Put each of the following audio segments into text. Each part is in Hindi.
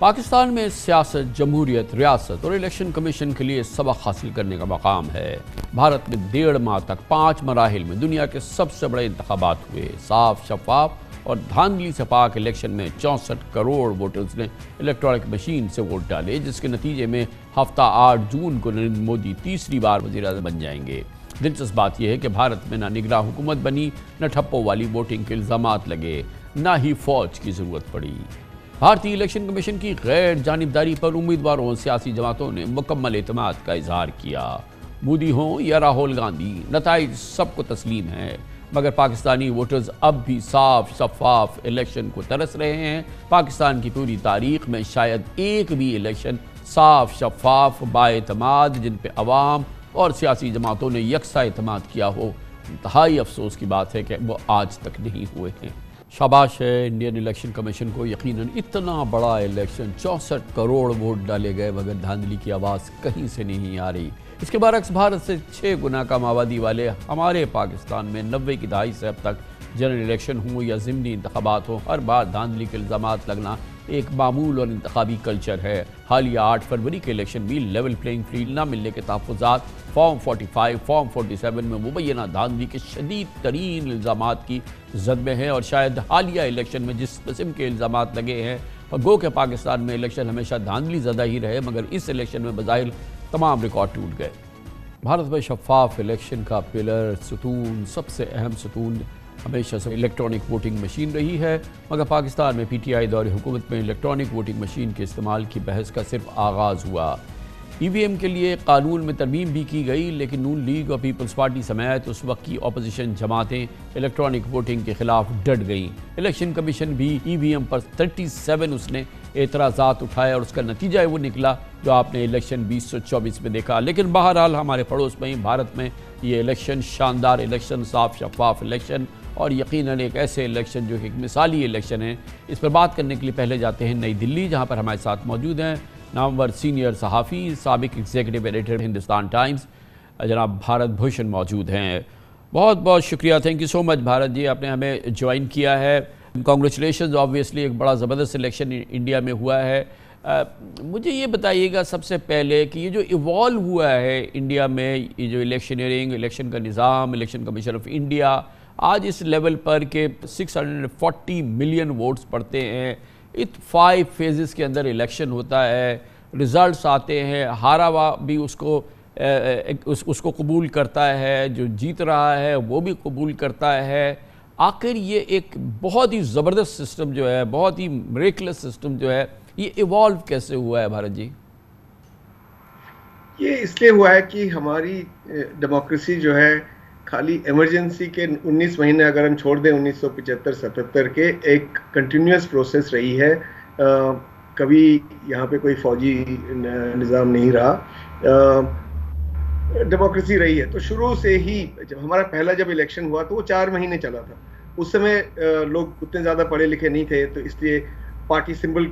पाकिस्तान में सियासत, जमहूरियत, रियासत और इलेक्शन कमीशन के लिए सबक हासिल करने का मकाम है। भारत में 1.5 माह तक 5 मराहिल में दुनिया के सबसे बड़े इंतखाबात हुए। साफ, शफाफ और धांधली से पाक इलेक्शन में 64 करोड़ वोटर्स ने इलेक्ट्रॉनिक मशीन से वोट डाले, जिसके नतीजे में हफ्ता 8 जून को नरेंद्र मोदी तीसरी बार वज़ीर-ए-आज़म बन जाएंगे। दिलचस्प बात यह है कि भारत में न निगरान हुकूमत बनी, न ठप्पों वाली वोटिंग के इल्ज़ामात लगे, न ही फौज की ज़रूरत पड़ी। भारतीय इलेक्शन कमीशन की गैर जानिबदारी पर उम्मीदवारों और सियासी जमातों ने मुकम्मल एतमाद का इजहार किया। मोदी हों या राहुल गांधी, नताइज सबको तस्लीम है, मगर पाकिस्तानी वोटर्स अब भी साफ शफाफ इलेक्शन को तरस रहे हैं। पाकिस्तान की पूरी तारीख में शायद एक भी इलेक्शन साफ शफाफ बाएतमाद, जिन पे अवाम और सियासी जमातों ने यकसा एतमाद किया हो, इंतहाई अफसोस की बात है कि वो आज तक नहीं हुए हैं। शाबाश है इंडियन इलेक्शन कमीशन को, यकीनन इतना बड़ा इलेक्शन 64 करोड़ वोट डाले गए मगर धांधली की आवाज़ कहीं से नहीं आ रही। इसके बरक्स भारत से 6 गुना कम आबादी वाले हमारे पाकिस्तान में 90 की दहाई से अब तक जनरल इलेक्शन हो या ज़िमनी इंतखाबात हो, हर बार धांधली के इल्ज़ामात लगना एक मामूल और इंतखाबी कल्चर है। हालिया 8 फरवरी के इलेक्शन भी लेवल प्लेइंग फील्ड ना मिलने के तहफ़्फ़ुज़ात, फॉर्म 45, फॉर्म 47 में मुबैना धांधली के शदीद तरीन इल्ज़ामात की जद में है। और शायद हालिया इलेक्शन में जिस किस्म के इल्ज़ामात लगे हैं, गो के पाकिस्तान में इलेक्शन हमेशा धांधली ज़्यादा ही रहे, मगर इस इलेक्शन में बज़ाहिर तमाम रिकॉर्ड टूट गए। भारत में शफाफ इलेक्शन का पिलर, सतून, सबसे अहम सतून हमेशा से इलेक्ट्रॉनिक वोटिंग मशीन रही है, मगर पाकिस्तान में PTI दौर हुकूमत में इलेक्ट्रॉनिक वोटिंग मशीन के इस्तेमाल की बहस का सिर्फ आगाज़ हुआ। EVM के लिए कानून में तरमीम भी की गई, लेकिन नून लीग और पीपल्स पार्टी समेत उस वक्त की अपोजिशन जमातें इलेक्ट्रॉनिक वोटिंग के खिलाफ डट गईं। इलेक्शन कमीशन भी EVM पर 37 उसने एतराज़ात उठाए और उसका नतीजा वो निकला जो आपने इलेक्शन 2024 में देखा। लेकिन बहरहाल हमारे पड़ोस में ही भारत में ये इलेक्शन शानदार इलेक्शन, साफ शफाफ इलेक्शन और यकीनन एक ऐसे इलेक्शन जो एक मिसाली इलेक्शन है। इस पर बात करने के लिए पहले जाते हैं नई दिल्ली, जहाँ पर हमारे साथ मौजूद हैं नामवर सीनियर सहाफ़ी, साबिक एग्जीक्यूटिव एडिटर हिंदुस्तान टाइम्स, जनाब भारत भूषण मौजूद हैं। बहुत बहुत शुक्रिया, thank you so much Bharat ji, आपने हमें ज्वाइन किया है। कॉन्ग्रेचुलेशन, ऑब्वियसली एक बड़ा ज़बरदस्त इलेक्शन इंडिया में हुआ है। मुझे ये बताइएगा सबसे पहले कि ये जो इवॉल्व हुआ है इंडिया में, ये जो इलेक्शनियरिंग, इलेक्शन का निज़ाम, इलेक्शन कमीशन ऑफ इंडिया आज इस लेवल पर के 640 मिलियन वोट्स पड़ते हैं, 5 फेजेस के अंदर इलेक्शन होता है, रिज़ल्ट्स आते हैं, हारा हुआ भी उसको कबूल करता है, जो जीत रहा है वो भी कबूल करता है। आखिर ये एक बहुत ही ज़बरदस्त सिस्टम जो है, बहुत ही मिरेकलस सिस्टम जो है, ये इवॉल्व कैसे हुआ है भारत जी? ये इसलिए हुआ है कि हमारी डेमोक्रेसी जो है खाली इमरजेंसी के 19 महीने अगर हम छोड़ दें 1975-77 के, एक कंटिन्यूस प्रोसेस रही है। कभी यहाँ पे कोई फौजी निज़ाम नहीं रहा, डेमोक्रेसी रही है। तो शुरू से ही जब हमारा पहला इलेक्शन हुआ तो वो 4 महीने चला था। उस समय लोग उतने ज़्यादा पढ़े लिखे नहीं थे, तो इसलिए पार्टी सिंबल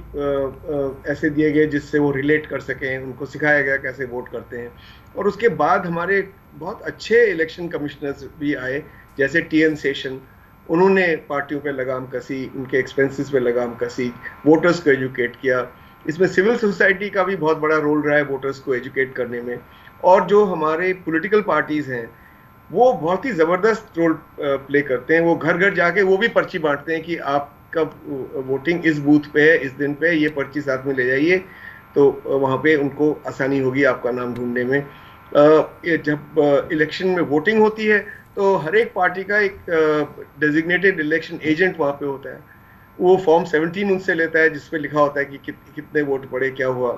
ऐसे दिए गए जिससे वो रिलेट कर सकें, उनको सिखाया गया कैसे वोट करते हैं। और उसके बाद हमारे बहुत अच्छे इलेक्शन कमिश्नर्स भी आए, जैसे TN सेशन, उन्होंने पार्टियों पे लगाम कसी, उनके एक्सपेंसेस पे लगाम कसी, वोटर्स को एजुकेट किया। इसमें सिविल सोसाइटी का भी बहुत बड़ा रोल रहा है वोटर्स को एजुकेट करने में। और जो हमारे पॉलिटिकल पार्टीज़ हैं वो बहुत ही ज़बरदस्त रोल प्ले करते हैं। वो घर घर जाके वो भी पर्ची बांटते हैं कि आपका वोटिंग इस बूथ पे है, इस दिन पे, ये पर्ची साथ में ले जाइए, तो वहाँ पे उनको आसानी होगी आपका नाम ढूंढने में। जब इलेक्शन में वोटिंग होती है तो हर एक पार्टी का एक डेजिग्नेटेड इलेक्शन एजेंट वहाँ पे होता है। वो फॉर्म 17 उनसे लेता है जिसपे लिखा होता है कि कितने वोट पड़े, क्या हुआ।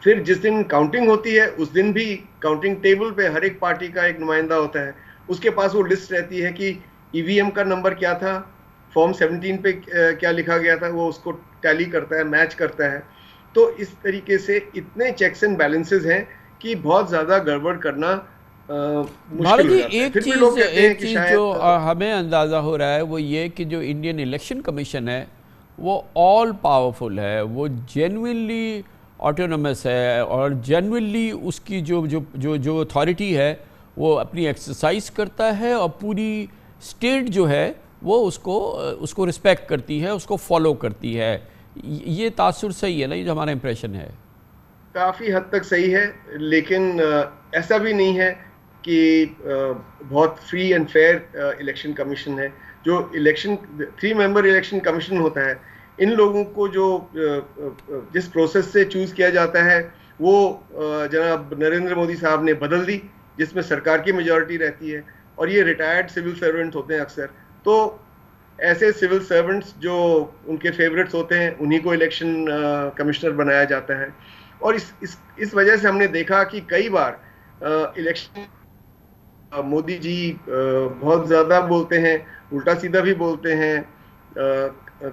फिर जिस दिन काउंटिंग होती है उस दिन भी काउंटिंग टेबल पे हर एक पार्टी का एक नुमाइंदा होता है, उसके पास वो लिस्ट रहती है कि EVM का नंबर क्या था, फॉर्म 17 पे क्या लिखा गया था, वो उसको टैली करता है, मैच करता है। तो इस तरीके से इतने चेक्स एंड बैलेंसेस हैं कि बहुत ज़्यादा गड़बड़ करना मुश्किल हो जाता है। एक चीज़ जो हमें अंदाज़ा हो रहा है वो ये कि जो इंडियन इलेक्शन कमीशन है वो ऑल पावरफुल है, वो जेन्युइनली ऑटोनमस है और जेन्युइनली उसकी जो अथॉरिटी है वो अपनी एक्सरसाइज करता है और पूरी स्टेट जो है वो उसको रिस्पेक्ट करती है, उसको फॉलो करती है। ये तासुर सही है ना, ये जो हमारा इंप्रेशन है? काफी हद तक सही है, लेकिन ऐसा भी नहीं है कि बहुत free and fair election commission है। जो इलेक्शन 3 मेंबर इलेक्शन कमीशन होता है, इन लोगों को जो जिस प्रोसेस से चूज किया जाता है वो जनाब नरेंद्र मोदी साहब ने बदल दी, जिसमें सरकार की मेजॉरिटी रहती है, और ये रिटायर्ड सिविल सर्वेंट होते हैं अक्सर। तो ऐसे सिविल सर्वेंट्स जो उनके फेवरेट्स होते हैं उन्हीं को इलेक्शन कमिश्नर बनाया जाता है। और इस वजह से हमने देखा कि कई बार इलेक्शन मोदी जी बहुत ज्यादा बोलते हैं, उल्टा सीधा भी बोलते हैं,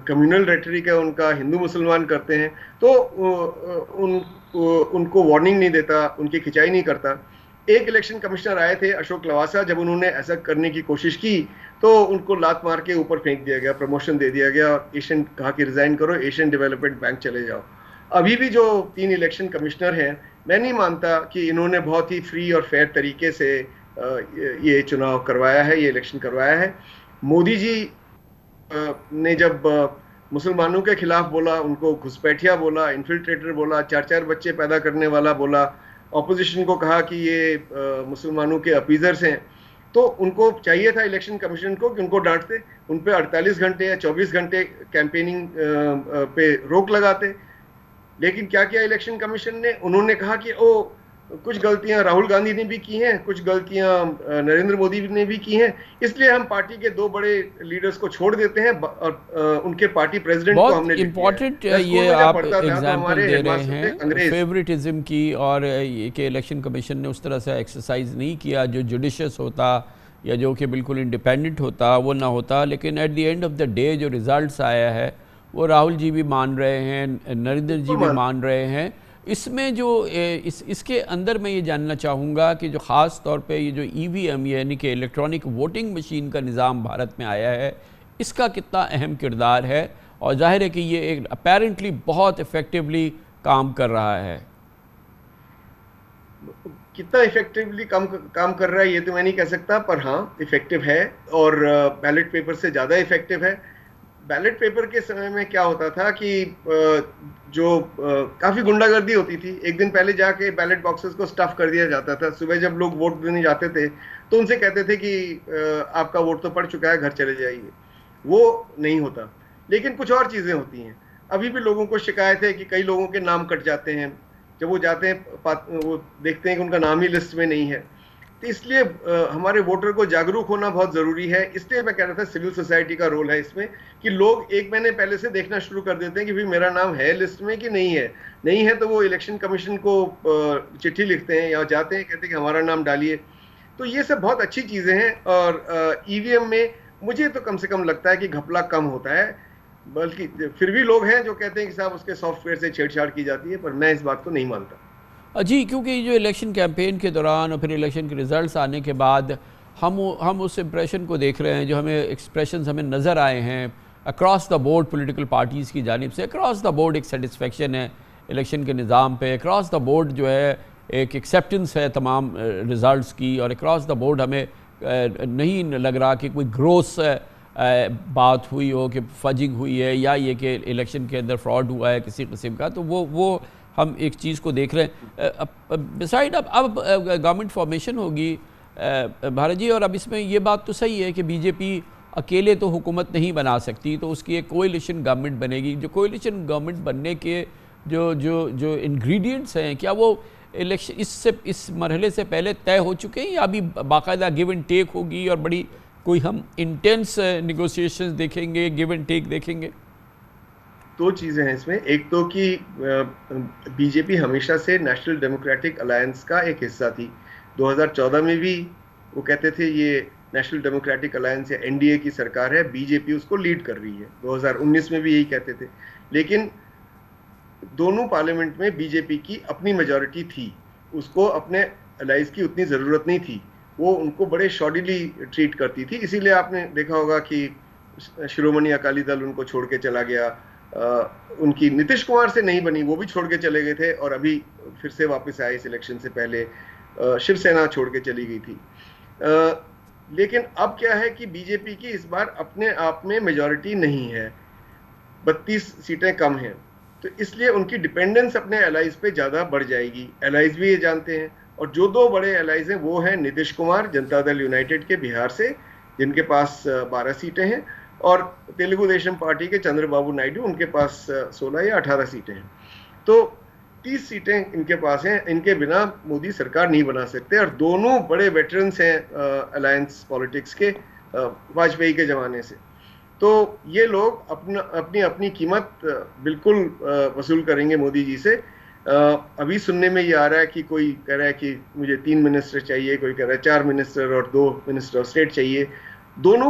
कम्युनल रेटरिक है उनका, हिंदू मुसलमान करते हैं, तो उनको वार्निंग नहीं देता, उनकी खिंचाई नहीं करता। एक इलेक्शन कमिश्नर आए थे अशोक लवासा, जब उन्होंने ऐसा करने की कोशिश की तो उनको लात मार के ऊपर फेंक दिया गया, प्रमोशन दे दिया गया, एशियन कहा कि रिजाइन करो, एशियन डेवलपमेंट बैंक चले जाओ। अभी भी जो 3 इलेक्शन कमिश्नर हैं, मैं नहीं मानता कि इन्होंने बहुत ही फ्री और फेयर तरीके से ये चुनाव करवाया है, ये इलेक्शन करवाया है। मोदी जी ने जब मुसलमानों के खिलाफ बोला, उनको घुसपैठिया बोला, इन्फिल्ट्रेटर बोला, 4-4 बच्चे पैदा करने वाला बोला, ऑपोजिशन को कहा कि ये मुसलमानों के अपीजर्स हैं, तो उनको चाहिए था इलेक्शन कमीशन को कि उनको डांटते, उन पे 48 घंटे या 24 घंटे कैंपेनिंग पे रोक लगाते। लेकिन क्या किया इलेक्शन कमीशन ने? उन्होंने कहा कि कुछ गलतियां राहुल गांधी ने भी की हैं, कुछ गलतियां नरेंद्र मोदी ने भी की हैं, इसलिए हम पार्टी के 2 बड़े लीडर्स को छोड़ देते हैं और उनके पार्टी प्रेसिडेंट को हमने लिख दिया है। इम्पोर्टेंट ये आप एग्जाम्पल दे रहे हैं अंग्रेज फेवरेटिज्म की, और ये कि इलेक्शन कमीशन ने उस तरह से एक्सरसाइज नहीं किया जो जुडिशियस होता या जो कि बिल्कुल इंडिपेंडेंट होता, वो ना होता। लेकिन at the end of the day जो रिजल्ट्स आया है वो राहुल जी भी मान रहे हैं, नरेंद्र जी भी मान रहे हैं। इसमें जो इसके अंदर मैं ये जानना चाहूँगा कि जो ख़ास तौर पे ये जो EVM यानी कि इलेक्ट्रॉनिक वोटिंग मशीन का निज़ाम भारत में आया है, इसका कितना अहम किरदार है? और जाहिर है कि ये एक अपेरेंटली बहुत इफ़ेक्टिवली काम कर रहा है। कितना इफेक्टिवली काम कर रहा है ये तो मैं नहीं कह सकता, पर हाँ इफेक्टिव है, और बैलेट पेपर से ज़्यादा इफेक्टिव है। बैलेट पेपर के समय में क्या होता था कि जो काफी गुंडागर्दी होती थी, एक दिन पहले जाके बैलेट बॉक्सेस को स्टफ कर दिया जाता था। सुबह जब लोग वोट देने जाते थे तो उनसे कहते थे कि आपका वोट तो पड़ चुका है, घर चले जाइए। वो नहीं होता। लेकिन कुछ और चीजें होती हैं। अभी भी लोगों को शिकायत है कि कई लोगों के नाम कट जाते हैं, जब वो जाते हैं वो देखते हैं कि उनका नाम ही लिस्ट में नहीं है। तो इसलिए हमारे वोटर को जागरूक होना बहुत जरूरी है। इसलिए मैं कह रहा था सिविल सोसाइटी का रोल है इसमें, कि लोग 1 महीने पहले से देखना शुरू कर देते हैं कि भाई मेरा नाम है लिस्ट में कि नहीं है। नहीं है तो वो इलेक्शन कमीशन को चिट्ठी लिखते हैं या जाते हैं, कहते हैं कि हमारा नाम डालिए। तो ये सब बहुत अच्छी चीजें हैं। और EVM में मुझे तो कम से कम लगता है कि घपला कम होता है, बल्कि फिर भी लोग हैं जो कहते हैं कि साहब उसके सॉफ्टवेयर से छेड़छाड़ की जाती है, पर मैं इस बात को नहीं मानता। जी, क्योंकि जो इलेक्शन कैंपेन के दौरान और फिर इलेक्शन के रिजल्ट्स आने के बाद हम उस इम्प्रेशन को देख रहे हैं, जो हमें एक्सप्रेशंस हमें नज़र आए हैं across the board political parties की जानिब से। अक्रॉस द बोर्ड एक सेटिस्फेक्शन है इलेक्शन के निज़ाम पे, अक्रॉस द बोर्ड जो है एक एक्सेप्टेंस है तमाम रिज़ल्ट्स की, और अक्रॉस द बोर्ड हमें नहीं लग रहा कि कोई ग्रोस बात हुई हो, कि फजिंग हुई है या ये कि इलेक्शन के अंदर फ्रॉड हुआ है किसी किस्म का। तो वो हम एक चीज़ को देख रहे हैं। बिसाइड अब गवर्नमेंट फॉर्मेशन होगी भारत जी, और अब इसमें ये बात तो सही है कि BJP अकेले तो हुकूमत नहीं बना सकती, तो उसकी एक कोएलिशन गवर्नमेंट बनेगी। जो कोएलिशन गवर्नमेंट बनने के जो इंग्रेडिएंट्स हैं, क्या वो इलेक्शन इस मरहले से पहले तय हो चुके हैं, या अभी बाकायदा गिव एंड टेक होगी और बड़ी कोई हम इंटेंस नेगोशिएशंस देखेंगे, गिव एंड टेक देखेंगे? 2 चीजें हैं इसमें। एक तो कि BJP हमेशा से नेशनल डेमोक्रेटिक अलायंस का एक हिस्सा थी। 2014 में भी वो कहते थे ये नेशनल डेमोक्रेटिक अलायंस या NDA की सरकार है, BJP उसको लीड कर रही है। 2019 में भी यही कहते थे। लेकिन दोनों पार्लियामेंट में BJP की अपनी मेजॉरिटी थी, उसको अपने अलायंस की उतनी जरूरत नहीं थी। वो उनको बड़े शॉर्डीली ट्रीट करती थी। इसीलिए आपने देखा होगा कि शिरोमणि अकाली दल उनको छोड़ के चला गया। उनकी नीतीश कुमार से नहीं बनी, वो भी छोड़ के चले गए थे, और अभी फिर से वापस आए इस इलेक्शन से पहले। शिवसेना छोड़ के चली गई थी। लेकिन अब क्या है कि BJP की इस बार अपने आप में मेजॉरिटी नहीं है। 32 सीटें कम हैं, तो इसलिए उनकी डिपेंडेंस अपने एलाइज पे ज़्यादा बढ़ जाएगी। एलाइज भी ये जानते हैं, और जो दो बड़े एलाइज हैं वो हैं नीतीश कुमार जनता दल यूनाइटेड के बिहार से, जिनके पास 12 सीटें हैं, और तेलुगु देशम पार्टी के चंद्रबाबू नायडू, उनके पास 16 या 18 सीटें हैं। तो 30 सीटें इनके पास हैं, इनके बिना मोदी सरकार नहीं बना सकते। और दोनों बड़े वेटरन्स हैं अलायंस पॉलिटिक्स के, वाजपेयी के ज़माने से। तो ये लोग अपनी अपनी कीमत बिल्कुल वसूल करेंगे मोदी जी से। अभी सुनने में ये आ रहा है कि कोई कह रहा है कि मुझे 3 मिनिस्टर चाहिए, कोई कह रहा है 4 मिनिस्टर और 2 मिनिस्टर ऑफ स्टेट चाहिए। दोनों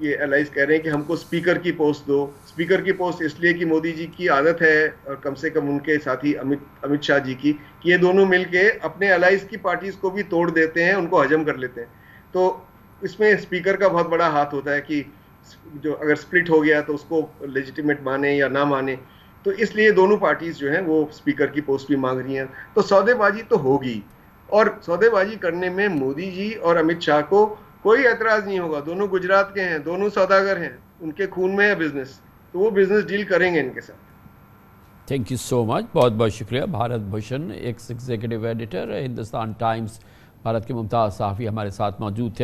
ये एलाइज कह रहे हैं कि हमको स्पीकर की पोस्ट दो। स्पीकर की पोस्ट इसलिए कि मोदी जी की आदत है, और कम से कम उनके साथी अमित शाह जी की, कि ये दोनों मिलके अपने एलाइज की पार्टीज को भी तोड़ देते हैं, उनको हजम कर लेते हैं। तो इसमें स्पीकर का बहुत बड़ा हाथ होता है कि जो अगर स्प्लिट हो गया तो उसको लेजिटिमेट माने या ना माने। तो इसलिए दोनों पार्टीज जो हैं वो स्पीकर की पोस्ट भी मांग रही हैं। तो सौदेबाजी तो होगी, और सौदेबाजी करने में मोदी जी और अमित शाह को कोई ऐतराज नहीं होगा। दोनों गुजरात के हैं, दोनों सौदागर हैं, उनके खून में है बिजनेस, तो वो बिजनेस डील करेंगे इनके साथ। थैंक यू सो मच, बहुत बहुत शुक्रिया। Bharat Bhushan, x executive editor, Hindustan times Bharat के मुमताज़ सहाफ़ी हमारे साथ मौजूद थे।